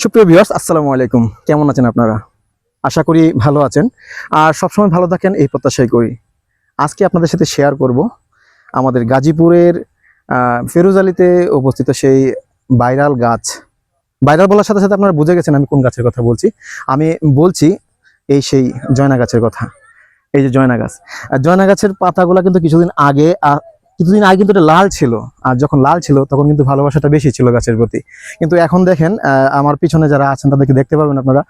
সুপ্রিয় ভিউয়ার্স, আসসালামু আলাইকুম। কেমন আছেন আপনারা? আশা করি ভালো আছেন আর সবসময় ভালো থাকেন এই প্রত্যাশাই করি। আজকে আপনাদের সাথে শেয়ার করব আমাদের গাজীপুরের ফেরুজালিতে অবস্থিত সেই ভাইরাল গাছ। ভাইরাল বলার সাথে সাথে আপনারা বুঝে গেছেন আমি কোন গাছের কথা বলছি। আমি বলছি এই সেই জয়না গাছের কথা। এই যে জয়না গাছ, জয়না গাছের পাতাগুলো কিন্তু কিছুদিন আগে কিন্তু এটা লাল ছিল। আর যখন লাল ছিল তখন কিন্তু ভালোবাসাটা বেশি ছিল গাছের প্রতি। কিন্তু এখন দেখেন আমার পিছনে যারা আছেন তাদেরকে দেখতে পাবেন আপনারা,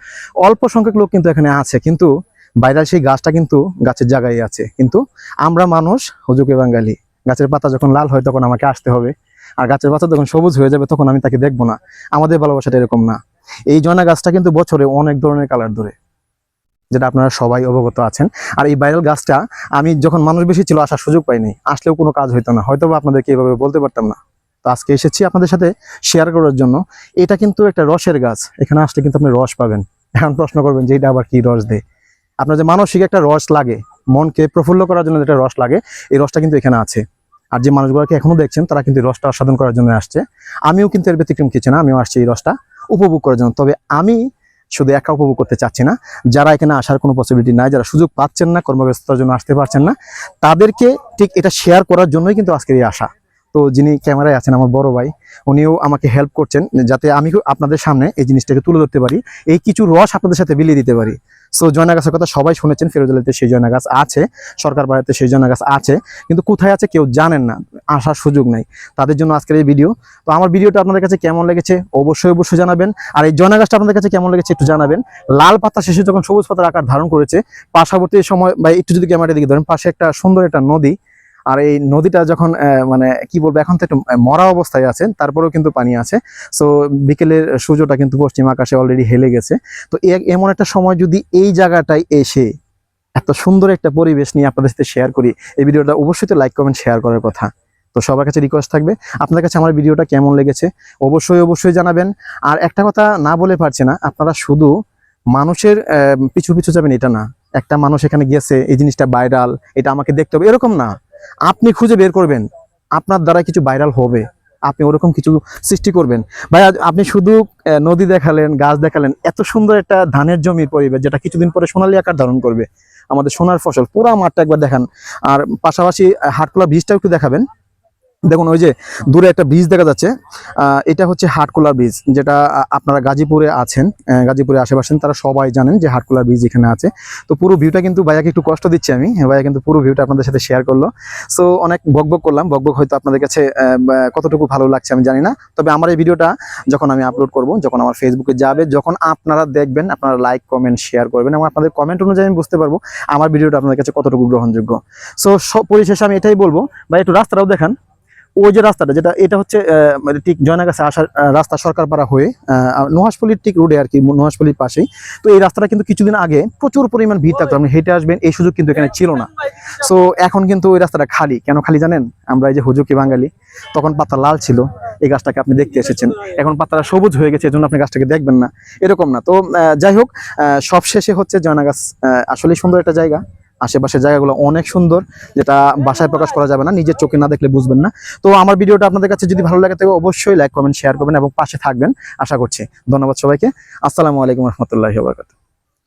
অল্প সংখ্যক লোক কিন্তু এখানে আছে, কিন্তু ভাইরাল সেই গাছটা কিন্তু গাছের জায়গায় আছে। কিন্তু আমরা মানুষ হুজুকে বাঙালি, গাছের পাতা যখন লাল হয় তখন আমাকে আসতে হবে, আর গাছের পাতা যখন সবুজ হয়ে যাবে তখন আমি তাকে দেখবো না। আমাদের ভালোবাসাটা এরকম না। এই জয়না গাছটা কিন্তু বছরে অনেক ধরনের কালার ধরে, যেটা আপনারা সবাই অবগত আছেন। আর এই ভাইরাল গাছটা আমি যখন মানুষ বেশি ছিল আসার সুযোগ পাইনি, আসলেও কোনো কাজ হইতো না, হয়তো আপনাদেরকে এইভাবে বলতে পারতাম না। তো আজকে এসেছি আপনাদের সাথে শেয়ার করার জন্য। এটা কিন্তু একটা রসের গাছ, এখানে আসলে কিন্তু আপনি রস পাবেন। এখন প্রশ্ন করবেন যে এটা আবার কি রস দেয়? আপনার যে মানসিক একটা রস লাগে, মনকে প্রফুল্ল করার জন্য যেটা রস লাগে, এই রসটা কিন্তু এখানে আছে। আর যে মানুষগুলোকে এখনো দেখছেন তারা কিন্তু রসটা আস্বাদন করার জন্য আসছে। আমিও কিন্তু এর ব্যতিক্রম কিছু না, আমিও আসছি এই রসটা উপভোগ করার জন্য। তবে আমি শুধু একা উপভোগ করতে চাচ্ছি না, যারা এখানে আসার কোনো পসিবিলিটি নাই, যারা সুযোগ পাচ্ছেন না, কর্মব্যস্ততার জন্য আসতে পারছেন না, তাদেরকে ঠিক এটা শেয়ার করার জন্যই কিন্তু আজকের এই আসা। তো যিনি ক্যামেরায় আছেন আমার বড় ভাই, উনিও আমাকে হেল্প করছেন যাতে আমি আপনাদের সামনে এই জিনিসটাকে তুলে ধরতে পারি, এই কিছু রস আপনাদের সাথে বিলিয়ে দিতে পারি। সো জয়না গাছের কথা সবাই শুনেছেন, ফেরুজালিতে সেই জয়না গাছ আছে, সরকার বাড়িতে সেই জয়না গাছ আছে, কিন্তু কোথায় আছে কেউ জানেন না, আসার সুযোগ নাই। তাদের জন্য আজকের এই ভিডিও। তো আমার ভিডিওটা আপনাদের কাছে কেমন লেগেছে অবশ্যই জানাবেন। আর এই জয়না গাছটা আপনাদের কাছে কেমন লেগেছে একটু জানাবেন। লাল পাতা শেষে যখন সবুজ পাতার আকার ধারণ করেছে, পার্শ্ববর্তী সময় বা একটু যদি ক্যামেরার দিকে ধরেন, পাশে একটা সুন্দর একটা নদী। আর এই নদীটা যখন মানে কি বলবো, এখন তো একটু মরা অবস্থায় আছে, তারপরেও কিন্তু পানি আছে। সো বিকেলের সূর্যটা কিন্তু পশ্চিম আকাশে অলরেডি হেলে গেছে। তো এমন একটা সময় যদি এই জায়গাটায় এসে এত সুন্দর একটা পরিবেশ নিয়ে আপনাদের সাথে শেয়ার করি, এই ভিডিওটা অবশ্যই তো লাইক কমেন্ট শেয়ার করার কথা। তো সবার কাছে রিকোয়েস্ট থাকবে, আপনাদের কাছে আমার ভিডিওটা কেমন লেগেছে অবশ্যই জানাবেন। আর একটা কথা না বলে পারছি না, আপনারা শুধু মানুষের পিছু যাবেন এটা না। একটা মানুষ এখানে গিয়েছে, এই জিনিসটা ভাইরাল, এটা আমাকে দেখতে হবে এরকম না। আপনি খুঁজে বের করবেন, আপনার দ্বারা কিছু ভাইরাল হবে, আপনি ওরকম কিছু সৃষ্টি করবেন। ভাই আপনি শুধু নদী দেখালেন, গাছ দেখালেন, এত সুন্দর একটা ধানের জমির পরিবেশ যেটা কিছুদিন পরে সোনালী আকার ধারণ করবে, আমাদের সোনার ফসল, পুরা মাঠটা একবার দেখান। আর পাশাপাশি হাটখোলা বীজটা একটু দেখাবেন। দেখুন ওই যে দূরে একটা ব্রিজ দেখা যাচ্ছে, এটা হচ্ছে হাটখোলা ব্রিজ, যেটা আপনারা গাজীপুরে আছেন, গাজীপুরে আশেপাশে তারা সবাই জানেন যে হাটখোলা ব্রিজ এখানে আছে। তো পুরো ভিউটা কিন্তু ভাইয়াকে একটু কষ্ট দিচ্ছি আমি, ভাইয়া কিন্তু পুরো ভিউটা আপনাদের সাথে শেয়ার করলো। সো অনেক বকবক করলাম, বকবক হয়তো আপনাদের কাছে কতটুকু ভালো লাগছে আমি জানি না। তবে আমার এই ভিডিওটা যখন আমি আপলোড করব, যখন আমার ফেসবুকে যাবে, যখন আপনারা দেখবেন, আপনারা লাইক কমেন্ট শেয়ার করবেন এবং আপনাদের কমেন্ট অনুযায়ী আমি বুঝতে পারবো আমার ভিডিওটা আপনাদের কাছে কতটুকু গ্রহণযোগ্য। সো পরিশেষে আমি এটাই বলবো, ভাই একটু রাস্তাটাও দেখান। ওই যে রাস্তাটা, যেটা এটা হচ্ছে ঠিক জয়নাগাছে আসার রাস্তা, সরকারপাড়া হয়ে নুহাশপল্লির ঠিক রোডে আর কি, নুহাশপল্লির পাশেই। তো এই রাস্তাটা কিন্তু কিছুদিন আগে প্রচুর পরিমাণ ভিড় থাকতো, আপনি হেঁটে আসবেন এই সুযোগ কিন্তু এখানে ছিল না। সো এখন কিন্তু ওই রাস্তাটা খালি। কেন খালি জানেন? আমরা এই যে হুজুকি বাঙালি, তখন পাতা লাল ছিল, এই গাছটাকে আপনি দেখতে এসেছেন, এখন পাতাটা সবুজ হয়ে গেছে, এজন্য আপনি গাছটাকে দেখবেন না, এরকম না। তো যাই হোক, সব শেষে হচ্ছে জয়না গাছ আসলেই সুন্দর একটা জায়গা। আশেপাশের জায়গাগুলো অনেক সুন্দর, যেটা ভাষায় প্রকাশ করা যাবে না, নিজের চোখে না দেখলে বুঝবেন না। তো আমার ভিডিওটা আপনাদের কাছে যদি ভালো লাগে থাকে অবশ্যই লাইক কমেন্ট শেয়ার করবেন এবং পাশে থাকবেন আশা করছি। ধন্যবাদ সবাইকে। আসসালামু আলাইকুম রহমতুল্লাহি ওয়া বারাকাতুহু।